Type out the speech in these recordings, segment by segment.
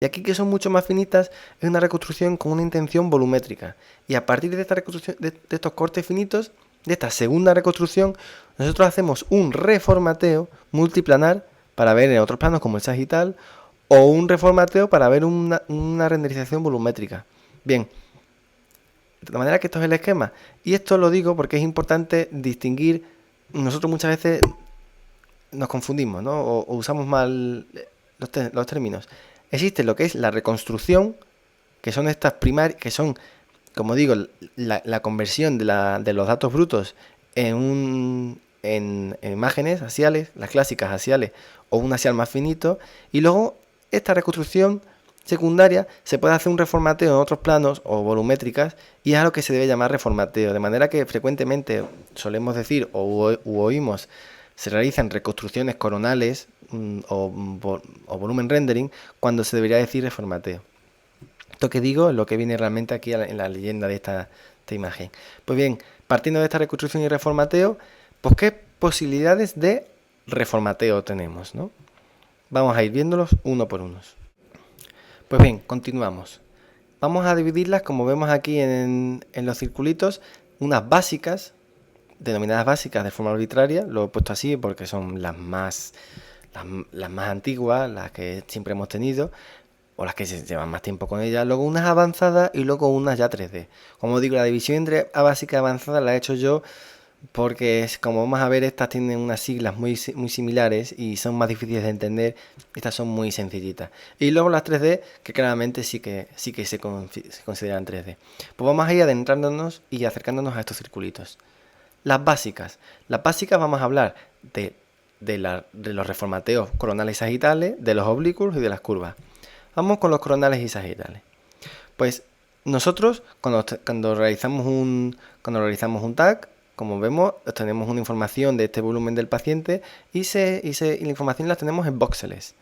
Y aquí, que son mucho más finitas, es una reconstrucción con una intención volumétrica. Y a partir de esta reconstrucción, de estos cortes finitos, de esta segunda reconstrucción, nosotros hacemos un reformateo multiplanar para ver en otros planos como el sagital, o un reformateo para ver una renderización volumétrica. Bien, de manera que esto es el esquema. Y esto lo digo porque es importante distinguir. Nosotros muchas veces nos confundimos, ¿no? O usamos mal los términos. Existe lo que es la reconstrucción, que son estas primarias, que son, como digo, la conversión de los datos brutos en imágenes axiales, las clásicas axiales o un axial más finito, y luego esta reconstrucción secundaria se puede hacer un reformateo en otros planos o volumétricas, y es a lo que se debe llamar reformateo, de manera que frecuentemente solemos decir u oímos se realizan reconstrucciones coronales o volumen rendering, cuando se debería decir reformateo. Esto que digo es lo que viene realmente aquí en la leyenda de esta imagen. Pues bien, partiendo de esta reconstrucción y reformateo, pues ¿qué posibilidades de reformateo tenemos, ¿no? Vamos a ir viéndolos uno por uno. Pues bien, continuamos. Vamos a dividirlas, como vemos aquí en los circulitos, unas básicas, denominadas básicas de forma arbitraria. Lo he puesto así porque son las más antiguas, las que siempre hemos tenido, o las que se llevan más tiempo con ellas. Luego unas avanzadas y luego unas ya 3D. Como digo, la división entre básica y avanzada la he hecho yo porque, como vamos a ver, estas tienen unas siglas muy similares y son más difíciles de entender. Estas son muy sencillitas. Y luego las 3D, que claramente sí que se consideran 3D. Pues vamos a ir adentrándonos y acercándonos a estos circulitos. Las básicas. Las básicas vamos a hablar de los reformateos coronales y sagitales, de los oblicuos y de las curvas. Vamos con los coronales y sagitales. Pues nosotros, cuando realizamos un tag, como vemos, obtenemos una información de este volumen del paciente y la información la tenemos en voxeles.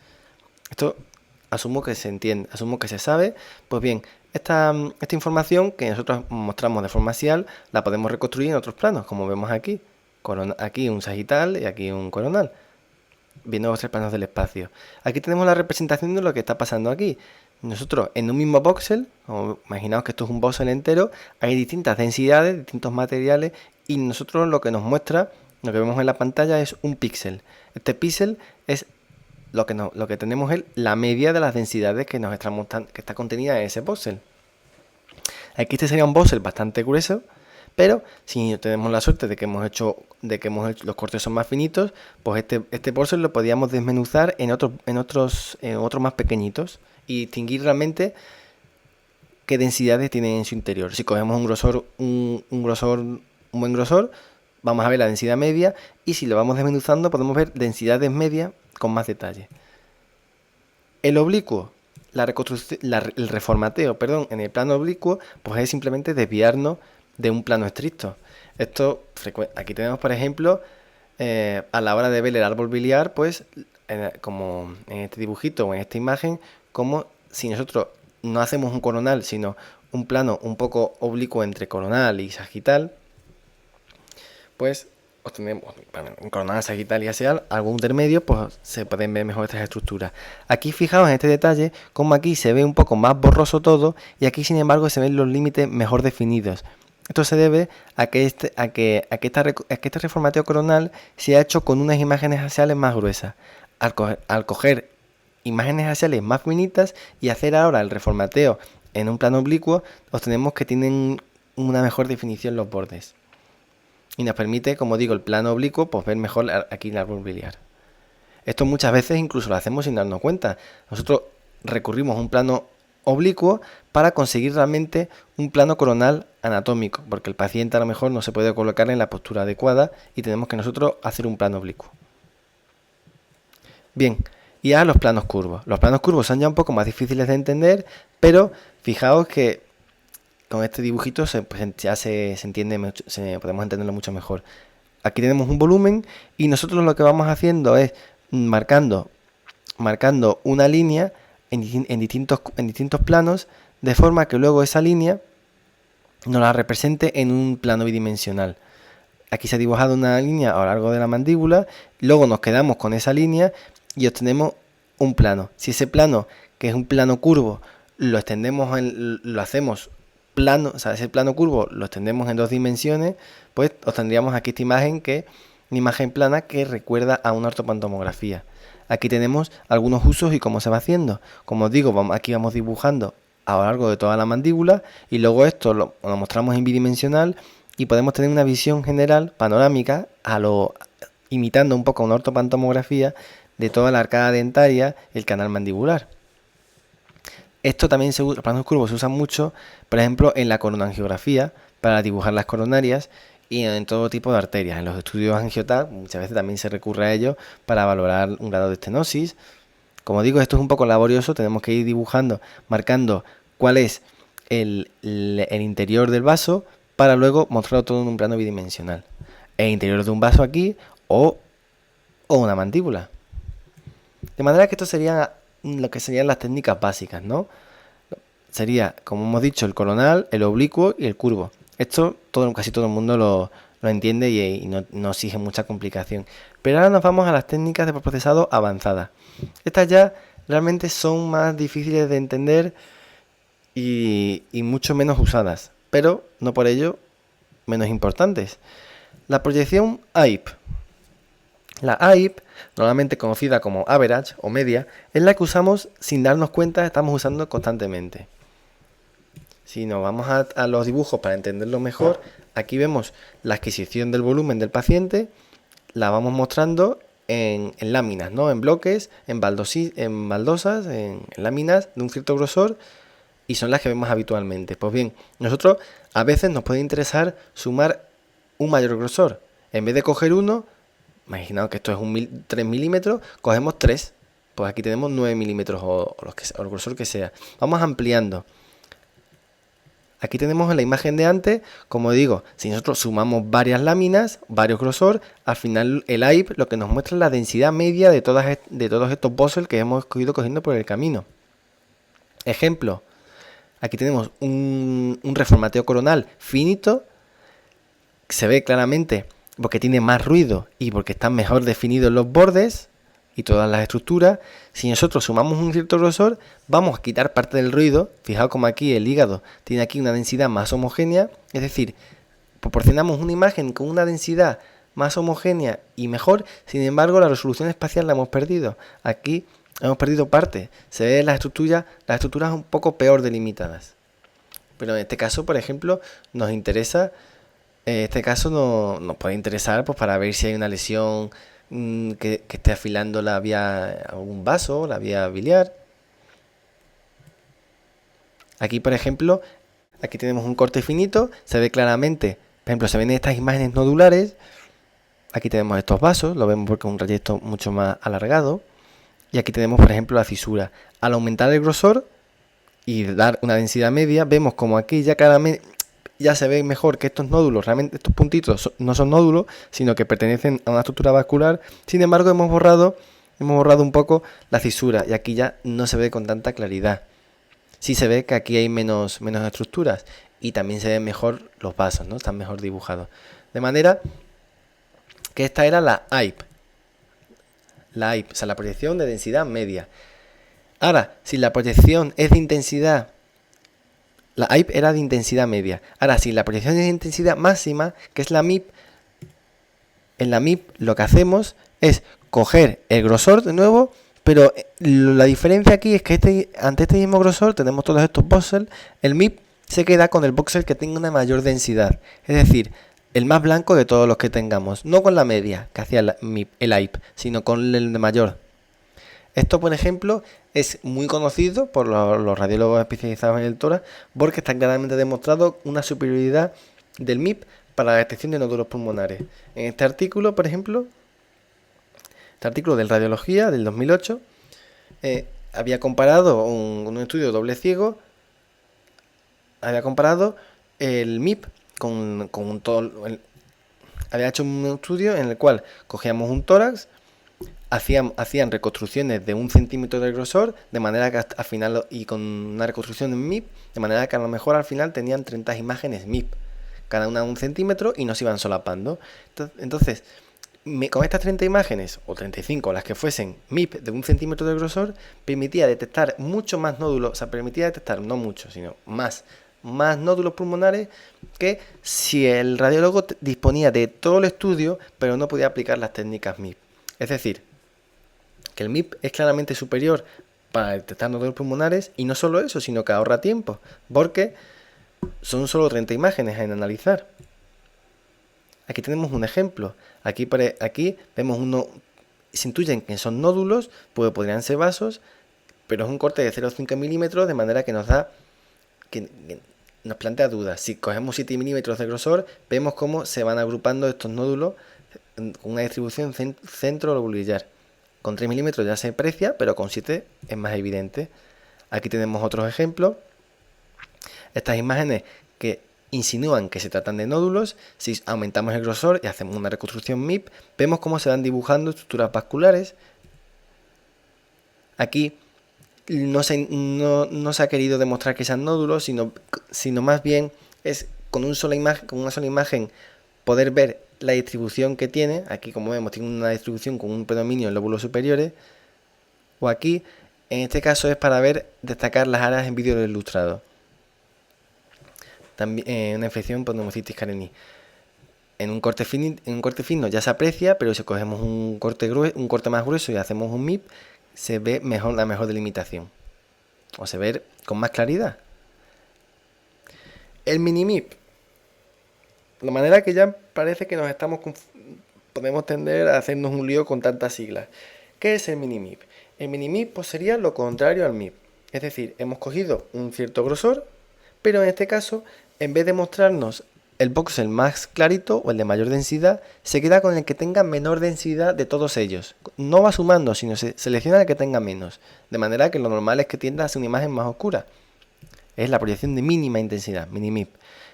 Esto asumo que se entiende, asumo que se sabe. Pues bien, esta información que nosotros mostramos de forma axial la podemos reconstruir en otros planos, como vemos aquí. Aquí un sagital y aquí un coronal, viendo los 3 planos del espacio. Aquí tenemos la representación de lo que está pasando aquí. Nosotros, en un mismo voxel, imaginaos que esto es un voxel entero, hay distintas densidades, distintos materiales, y nosotros lo que nos muestra, lo que vemos en la pantalla, es un píxel. Este píxel es lo que tenemos es la media de las densidades que está contenida en ese voxel. Aquí este sería un voxel bastante grueso, pero si tenemos la suerte de que hemos hecho los cortes son más finitos, pues este voxel lo podríamos desmenuzar en otros más pequeñitos y distinguir realmente qué densidades tienen en su interior. Si cogemos un buen grosor, vamos a ver la densidad media, y si lo vamos desmenuzando podemos ver densidades medias con más detalle. El oblicuo, el reformateo, en el plano oblicuo, pues es simplemente desviarnos de un plano estricto. Aquí tenemos, por ejemplo, a la hora de ver el árbol biliar, pues como en este dibujito o en esta imagen, como si nosotros no hacemos un coronal, sino un plano un poco oblicuo entre coronal y sagital, pues obtenemos en coronal, sagital y axial, algo intermedio, pues se pueden ver mejor estas estructuras. Aquí fijaos en este detalle, como aquí se ve un poco más borroso todo, y aquí sin embargo se ven los límites mejor definidos. Esto se debe a que este reformateo coronal se ha hecho con unas imágenes axiales más gruesas. Al coger imágenes axiales más finitas y hacer ahora el reformateo en un plano oblicuo, obtenemos que tienen una mejor definición los bordes. Y nos permite, como digo, el plano oblicuo, pues ver mejor aquí el árbol biliar. Esto muchas veces incluso lo hacemos sin darnos cuenta. Nosotros recurrimos a un plano oblicuo para conseguir realmente un plano coronal anatómico, porque el paciente a lo mejor no se puede colocar en la postura adecuada y tenemos que nosotros hacer un plano oblicuo. Bien, y ahora los planos curvos. Los planos curvos son ya un poco más difíciles de entender, pero fijaos que con este dibujito ya se entiende, podemos entenderlo mucho mejor. Aquí tenemos un volumen y nosotros lo que vamos haciendo es marcando una línea en distintos planos, de forma que luego esa línea nos la represente en un plano bidimensional. Aquí se ha dibujado una línea a lo largo de la mandíbula, luego nos quedamos con esa línea y obtenemos un plano. Si ese plano que es un plano curvo, lo extendemos, lo hacemos plano, o sea, ese plano curvo lo extendemos en 2 dimensiones, pues obtendríamos aquí esta imagen, que una imagen plana que recuerda a una ortopantomografía. Aquí tenemos algunos usos y cómo se va haciendo. Como os digo, aquí vamos dibujando a lo largo de toda la mandíbula, y luego esto lo mostramos en bidimensional y podemos tener una visión general panorámica, imitando un poco una ortopantomografía de toda la arcada dentaria y el canal mandibular. Esto también los planos curvos se usan mucho, por ejemplo, en la coronangiografía, para dibujar las coronarias, y en todo tipo de arterias. En los estudios angioTAC muchas veces también se recurre a ello para valorar un grado de estenosis. Como digo, esto es un poco laborioso, tenemos que ir dibujando, marcando cuál es el interior del vaso, para luego mostrarlo todo en un plano bidimensional. El interior de un vaso aquí, o una mandíbula. De manera que esto sería lo que serían las técnicas básicas, ¿no? Sería, como hemos dicho, el coronal, el oblicuo y el curvo. Esto casi todo el mundo lo entiende y no exige mucha complicación. Pero ahora nos vamos a las técnicas de postprocesado avanzadas. Estas ya realmente son más difíciles de entender y mucho menos usadas, pero no por ello menos importantes. La proyección AIP. La AIP, normalmente conocida como average o media, es la que usamos sin darnos cuenta, estamos usando constantemente. Si nos vamos a los dibujos para entenderlo mejor, aquí vemos la adquisición del volumen del paciente, la vamos mostrando en láminas, ¿no? En bloques, en baldosas, en láminas de un cierto grosor, y son las que vemos habitualmente. Pues bien, nosotros a veces nos puede interesar sumar un mayor grosor. En vez de coger uno, imaginaos que esto es 3 milímetros, cogemos 3. Pues aquí tenemos 9 milímetros o el grosor que sea. Vamos ampliando. Aquí tenemos en la imagen de antes, como digo, si nosotros sumamos varias láminas, varios grosor, al final el AIP lo que nos muestra es la densidad media de todos estos Bossel que hemos ido cogiendo por el camino. Ejemplo, aquí tenemos un reformateo coronal finito, se ve claramente porque tiene más ruido y porque están mejor definidos los bordes y todas las estructuras. Si nosotros sumamos un cierto grosor, vamos a quitar parte del ruido. Fijaos como aquí el hígado tiene aquí una densidad más homogénea, es decir, proporcionamos una imagen con una densidad más homogénea y mejor. Sin embargo, la resolución espacial la hemos perdido. Aquí hemos perdido parte. Se ve las estructuras un poco peor delimitadas. Pero en este caso, por ejemplo, nos interesa, nos puede interesar pues para ver si hay una lesión que esté afilando la vía, algún vaso, la vía biliar. Aquí, por ejemplo, aquí tenemos un corte finito, se ve claramente, por ejemplo, se ven estas imágenes nodulares. Aquí tenemos estos vasos, lo vemos porque es un trayecto mucho más alargado. Y aquí tenemos, por ejemplo, la fisura. Al aumentar el grosor y dar una densidad media, vemos como aquí ya claramente ya se ve mejor que estos nódulos, realmente estos puntitos no son nódulos, sino que pertenecen a una estructura vascular. Sin embargo, hemos borrado un poco la fisura y aquí ya no se ve con tanta claridad. Sí se ve que aquí hay menos estructuras y también se ven mejor los vasos, ¿no? Están mejor dibujados. De manera que esta era la AIP. La AIP, o sea, la proyección de densidad media. Ahora, si la proyección es de intensidad, la AIP era de intensidad media. Ahora, si la proyección es de intensidad máxima, que es la MIP, en la MIP lo que hacemos es coger el grosor de nuevo, pero la diferencia aquí es que ante este mismo grosor tenemos todos estos voxels. El MIP se queda con el voxel que tenga una mayor densidad, es decir, el más blanco de todos los que tengamos, no con la media que hacía el AIP, sino con el de mayor. Esto, por ejemplo, es muy conocido por los radiólogos especializados en el tórax porque está claramente demostrado una superioridad del MIP para la detección de nódulos pulmonares. En este artículo, por ejemplo, este artículo de Radiología del 2008, había comparado un estudio doble ciego, había comparado el MIP con había hecho un estudio en el cual cogíamos un tórax, hacían reconstrucciones de 1 centímetro de grosor, de manera que al final, y con una reconstrucción en MIP, de manera que a lo mejor al final tenían 30 imágenes MIP, cada una de 1 centímetro y no se iban solapando. Entonces, Con estas 30 imágenes, o 35, las que fuesen MIP de 1 centímetro de grosor, permitía detectar mucho más nódulos, o sea, permitía detectar no mucho, sino más nódulos pulmonares que si el radiólogo disponía de todo el estudio, pero no podía aplicar las técnicas MIP. Es decir, que el MIP es claramente superior para detectar nódulos pulmonares, y no solo eso, sino que ahorra tiempo, porque son solo 30 imágenes en analizar. Aquí tenemos un ejemplo. Aquí vemos se intuyen que son nódulos, pues podrían ser vasos, pero es un corte de 0,5 milímetros, de manera que nos plantea dudas. Si cogemos 7 milímetros de grosor, vemos cómo se van agrupando estos nódulos con una distribución centro-lobulillar. Con 3 milímetros ya se aprecia, pero con 7 es más evidente. Aquí tenemos otros ejemplos. Estas imágenes que insinúan que se tratan de nódulos. Si aumentamos el grosor y hacemos una reconstrucción MIP, vemos cómo se van dibujando estructuras vasculares. Aquí no se ha querido demostrar que sean nódulos, sino más bien es con una sola imagen poder ver la distribución que tiene. Aquí, como vemos, tiene una distribución con un predominio en lóbulos superiores. O aquí, en este caso, es para destacar las áreas en vídeo ilustrado. También una infección por neumocitis carinii. En un corte fino ya se aprecia, pero si cogemos un corte más grueso y hacemos un MIP, se ve la mejor delimitación, o se ve con más claridad. El mini MIP, de manera que ya parece que podemos tender a hacernos un lío con tantas siglas. ¿Qué es el mini MIP? El mini MIP pues sería lo contrario al MIP, es decir, hemos cogido un cierto grosor, pero en este caso, en vez de mostrarnos el voxel más clarito o el de mayor densidad, se queda con el que tenga menor densidad de todos ellos. No va sumando, sino se selecciona el que tenga menos. De manera que lo normal es que tienda a ser una imagen más oscura. Es la proyección de mínima intensidad, mini-MIP.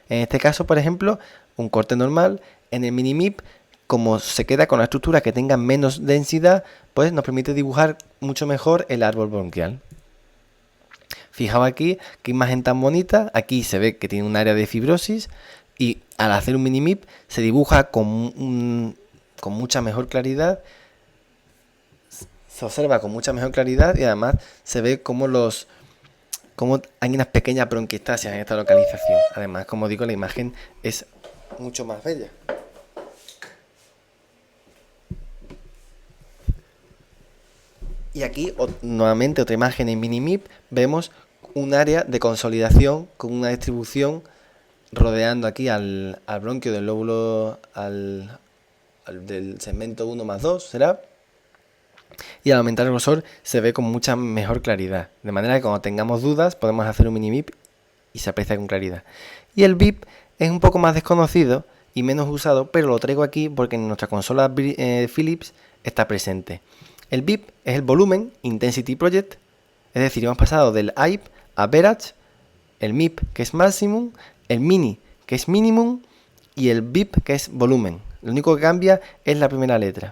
En este caso, por ejemplo, un corte normal, en el mini-MIP, como se queda con la estructura que tenga menos densidad, pues nos permite dibujar mucho mejor el árbol bronquial. Fijaos aquí, qué imagen tan bonita. Aquí se ve que tiene un área de fibrosis y al hacer un mini MIP se dibuja con mucha mejor claridad. Se observa con mucha mejor claridad y además se ve como hay unas pequeñas bronquiectasias en esta localización. Además, como digo, la imagen es mucho más bella. Y aquí, nuevamente, otra imagen en mini MIP, vemos un área de consolidación con una distribución rodeando aquí al bronquio del lóbulo, del segmento 1+2, ¿será? Y al aumentar el grosor se ve con mucha mejor claridad. De manera que cuando tengamos dudas podemos hacer un mini MIP y se aprecia con claridad. Y el BIP es un poco más desconocido y menos usado, pero lo traigo aquí porque en nuestra consola Philips está presente. El BIP es el Volumen Intensity Project, es decir, hemos pasado del AIP a Average, el MIP que es Maximum, el Mini que es Minimum y el BIP que es Volumen. Lo único que cambia es la primera letra.